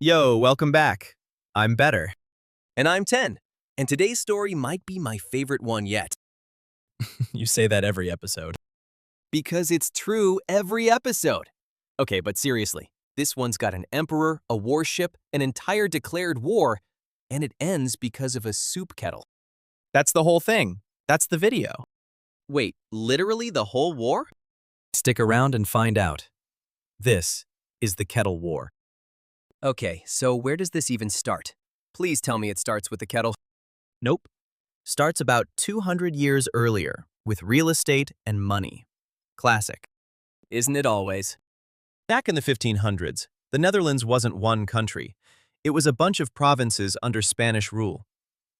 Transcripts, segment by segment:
Yo, welcome back. I'm better. And I'm 10. And today's story might be my favorite one yet. You say that every episode. Because it's true every episode. Okay, but seriously, this one's got an emperor, a warship, an entire declared war, and it ends because of a soup kettle. That's the whole thing. That's the video. Wait, literally the whole war? Stick around and find out. This is the Kettle War. Okay, so where does this even start? Please tell me it starts with the kettle. Nope. Starts about 200 years earlier with real estate and money. Classic. Isn't it always? Back in the 1500s, the Netherlands wasn't one country. It was a bunch of provinces under Spanish rule.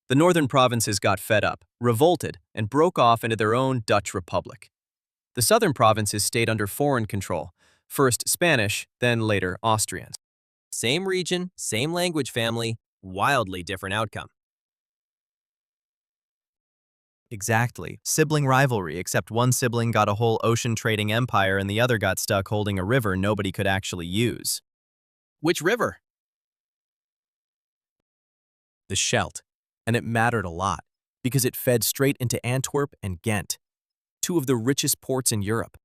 The northern provinces got fed up, revolted, and broke off into their own Dutch republic. The southern provinces stayed under foreign control, first Spanish, then later Austrian. Same region, same language family, wildly different outcome. Exactly. Sibling rivalry, except one sibling got a whole ocean trading empire and the other got stuck holding a river nobody could actually use. Which river? The Scheldt. And it mattered a lot, because it fed straight into Antwerp and Ghent, two of the richest ports in Europe.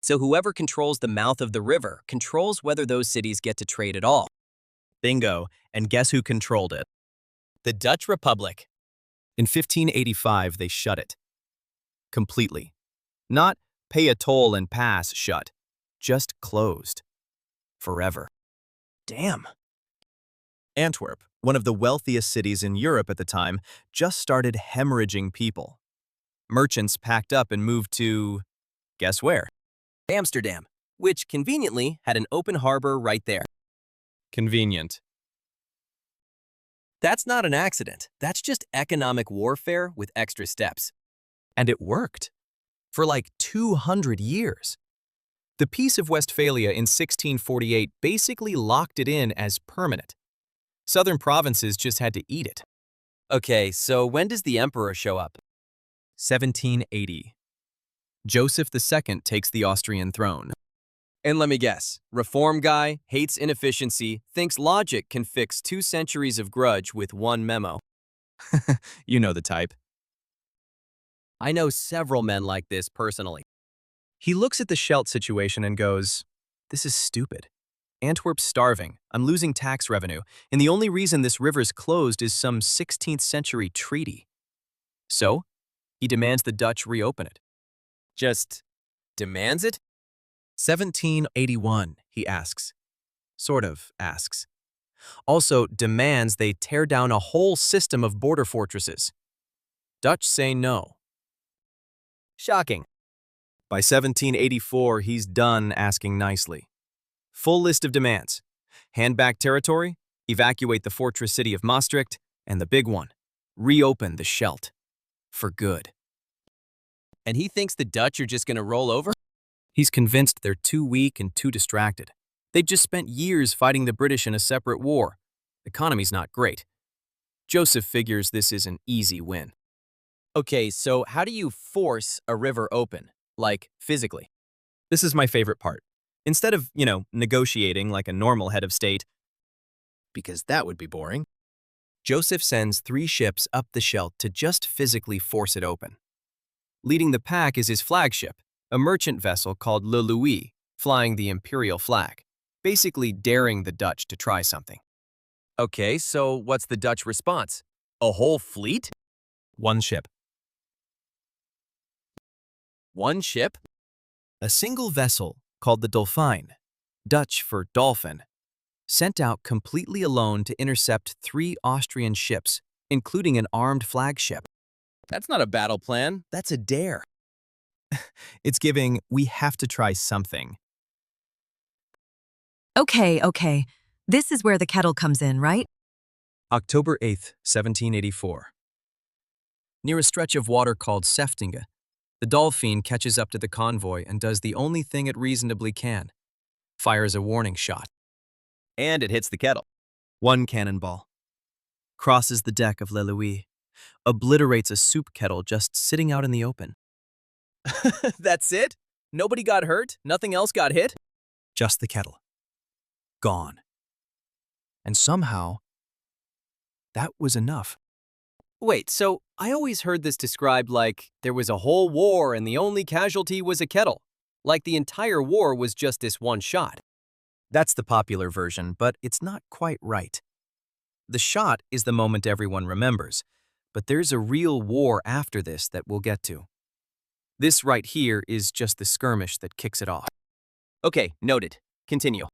So whoever controls the mouth of the river controls whether those cities get to trade at all. Bingo, and guess who controlled it? The Dutch Republic. In 1585, they shut it. Completely. Not pay a toll and pass shut, just closed. Forever. Damn. Antwerp, one of the wealthiest cities in Europe at the time, just started hemorrhaging people. Merchants packed up and moved to, guess where? Amsterdam, which conveniently had an open harbor right there. Convenient. That's not an accident. That's just economic warfare with extra steps. And it worked. For like 200 years. The Peace of Westphalia in 1648 basically locked it in as permanent. Southern provinces just had to eat it. Okay, so when does the emperor show up? 1780. Joseph II takes the Austrian throne. And let me guess, reform guy, hates inefficiency, thinks logic can fix 2 centuries of grudge with one memo. You know the type. I know several men like this personally. He looks at the Scheldt situation and goes, "This is stupid. Antwerp's starving, I'm losing tax revenue, and the only reason this river's closed is some 16th century treaty." So, he demands the Dutch reopen it. Just demands it? 1781, he asks. Sort of asks. Also demands they tear down a whole system of border fortresses. Dutch say no. Shocking. By 1784, he's done asking nicely. Full list of demands. Hand back territory, evacuate the fortress city of Maastricht, and the big one, reopen the Scheldt. For good. And he thinks the Dutch are just going to roll over? He's convinced they're too weak and too distracted. They'd just spent years fighting the British in a separate war. Economy's not great. Joseph figures this is an easy win. Okay, so how do you force a river open? Like, physically? This is my favorite part. Instead of, negotiating like a normal head of state, because that would be boring, Joseph sends 3 ships up the Scheldt to just physically force it open. Leading the pack is his flagship, a merchant vessel called Le Louis, flying the imperial flag, basically daring the Dutch to try something. Okay, so what's the Dutch response? A whole fleet? 1 ship. 1 ship? A single vessel called the Dolphin, Dutch for dolphin, sent out completely alone to intercept 3 Austrian ships, including an armed flagship. That's not a battle plan, that's a dare. It's giving, we have to try something. Okay. This is where the kettle comes in, right? October 8th, 1784. Near a stretch of water called Seftinge, the Dolphin catches up to the convoy and does the only thing it reasonably can. Fires a warning shot. And it hits the kettle. 1 cannonball. Crosses the deck of Le Louis. Obliterates a soup kettle just sitting out in the open. That's it? Nobody got hurt? Nothing else got hit? Just the kettle. Gone. And somehow, that was enough. Wait, so I always heard this described like there was a whole war and the only casualty was a kettle. Like the entire war was just this one shot. That's the popular version, but it's not quite right. The shot is the moment everyone remembers, but there's a real war after this that we'll get to. This right here is just the skirmish that kicks it off. Okay, noted. Continue.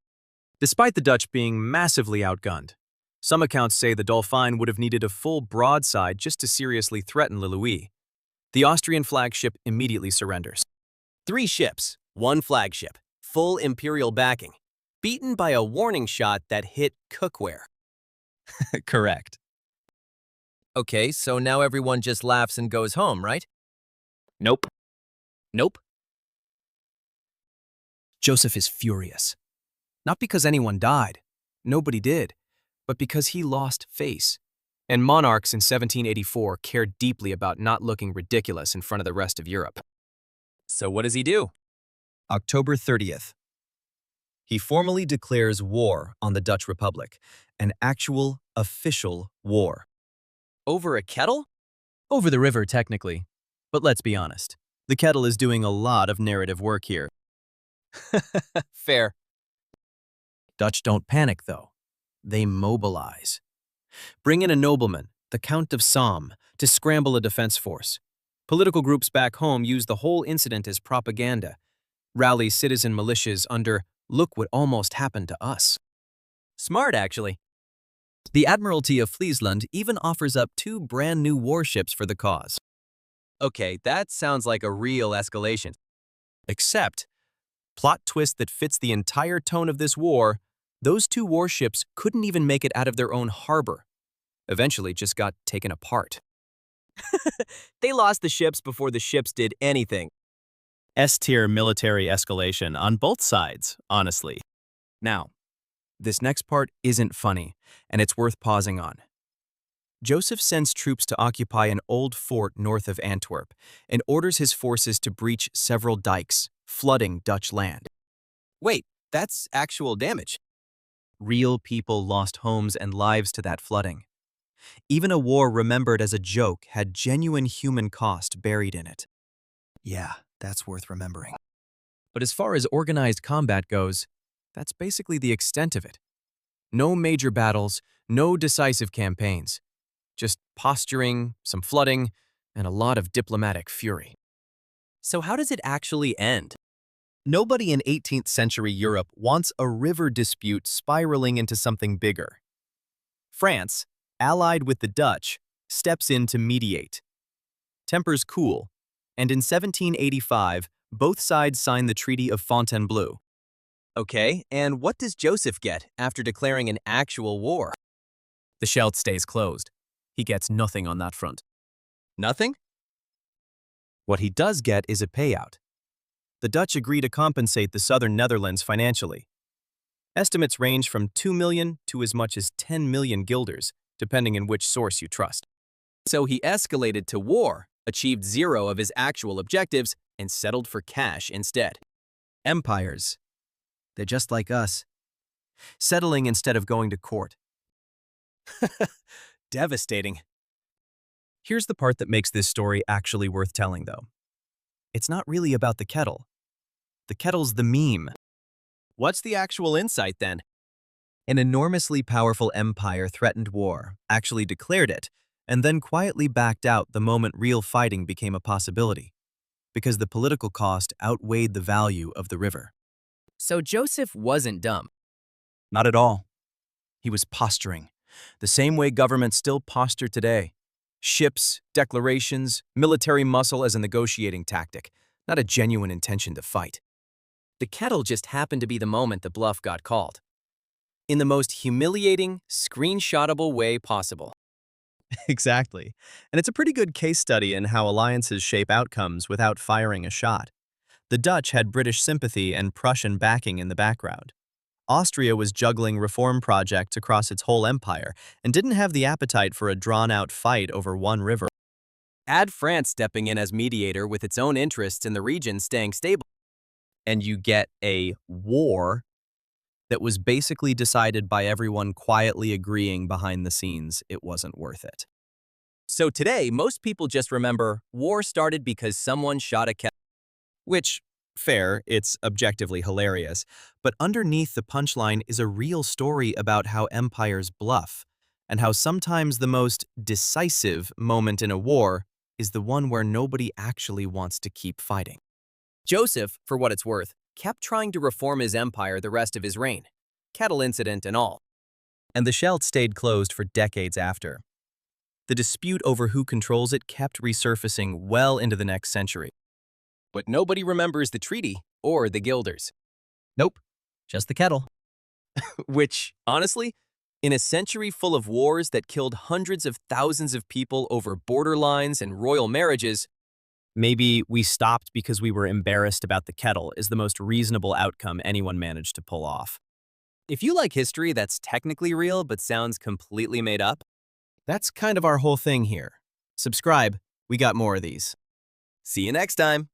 Despite the Dutch being massively outgunned, some accounts say the Dolphin would have needed a full broadside just to seriously threaten Le Louis. The Austrian flagship immediately surrenders. 3 ships, 1 flagship, full imperial backing, beaten by a warning shot that hit cookware. Correct. Okay, so now everyone just laughs and goes home, right? Nope. Nope. Joseph is furious. Not because anyone died. Nobody did. But because he lost face. And monarchs in 1784 cared deeply about not looking ridiculous in front of the rest of Europe. So what does he do? October 30th. He formally declares war on the Dutch Republic, an actual, official war. Over a kettle? Over the river, technically. But let's be honest, the kettle is doing a lot of narrative work here. Fair. Dutch don't panic, though. They mobilize. Bring in a nobleman, the Count of Somme, to scramble a defense force. Political groups back home use the whole incident as propaganda. Rally citizen militias under, "Look what almost happened to us." Smart, actually. The Admiralty of Friesland even offers up 2 brand new warships for the cause. Okay, that sounds like a real escalation. Except, plot twist that fits the entire tone of this war, those 2 warships couldn't even make it out of their own harbor. Eventually just got taken apart. They lost the ships before the ships did anything. S-tier military escalation on both sides, honestly. Now, this next part isn't funny, and it's worth pausing on. Joseph sends troops to occupy an old fort north of Antwerp and orders his forces to breach several dikes, flooding Dutch land. Wait, that's actual damage. Real people lost homes and lives to that flooding. Even a war remembered as a joke had genuine human cost buried in it. Yeah, that's worth remembering. But as far as organized combat goes, that's basically the extent of it. No major battles, no decisive campaigns. Just posturing, some flooding, and a lot of diplomatic fury. So how does it actually end? Nobody in 18th century Europe wants a river dispute spiraling into something bigger. France, allied with the Dutch, steps in to mediate. Tempers cool, and in 1785, both sides sign the Treaty of Fontainebleau. Okay, and what does Joseph get after declaring an actual war? The Scheldt stays closed. He gets nothing on that front. Nothing? What he does get is a payout. The Dutch agree to compensate the southern Netherlands financially. Estimates range from 2 million to as much as 10 million guilders, depending on which source you trust. So he escalated to war, achieved 0 of his actual objectives, and settled for cash instead. Empires. They're just like us. Settling instead of going to court. Devastating. Here's the part that makes this story actually worth telling, though. It's not really about the kettle. The kettle's the meme. What's the actual insight then? An enormously powerful empire threatened war, actually declared it, and then quietly backed out the moment real fighting became a possibility, because the political cost outweighed the value of the river. So Joseph wasn't dumb. Not at all. He was posturing, the same way governments still posture today. Ships, declarations, military muscle as a negotiating tactic, not a genuine intention to fight. The kettle just happened to be the moment the bluff got called. In the most humiliating, screenshotable way possible. Exactly. And it's a pretty good case study in how alliances shape outcomes without firing a shot. The Dutch had British sympathy and Prussian backing in the background. Austria was juggling reform projects across its whole empire and didn't have the appetite for a drawn-out fight over one river. Add France stepping in as mediator with its own interests in the region staying stable. And you get a war that was basically decided by everyone quietly agreeing behind the scenes it wasn't worth it. So today, most people just remember war started because someone shot a kettle. Which, fair, it's objectively hilarious, but underneath the punchline is a real story about how empires bluff, and how sometimes the most decisive moment in a war is the one where nobody actually wants to keep fighting. Joseph, for what it's worth, kept trying to reform his empire the rest of his reign, Kettle incident and all. And the Scheldt stayed closed for decades after. The dispute over who controls it kept resurfacing well into the next century. But nobody remembers the treaty or the guilders. Nope, just the kettle. Which, honestly, in a century full of wars that killed hundreds of thousands of people over border lines and royal marriages, maybe we stopped because we were embarrassed about the kettle is the most reasonable outcome anyone managed to pull off. If you like history that's technically real but sounds completely made up, that's kind of our whole thing here. Subscribe, we got more of these. See you next time.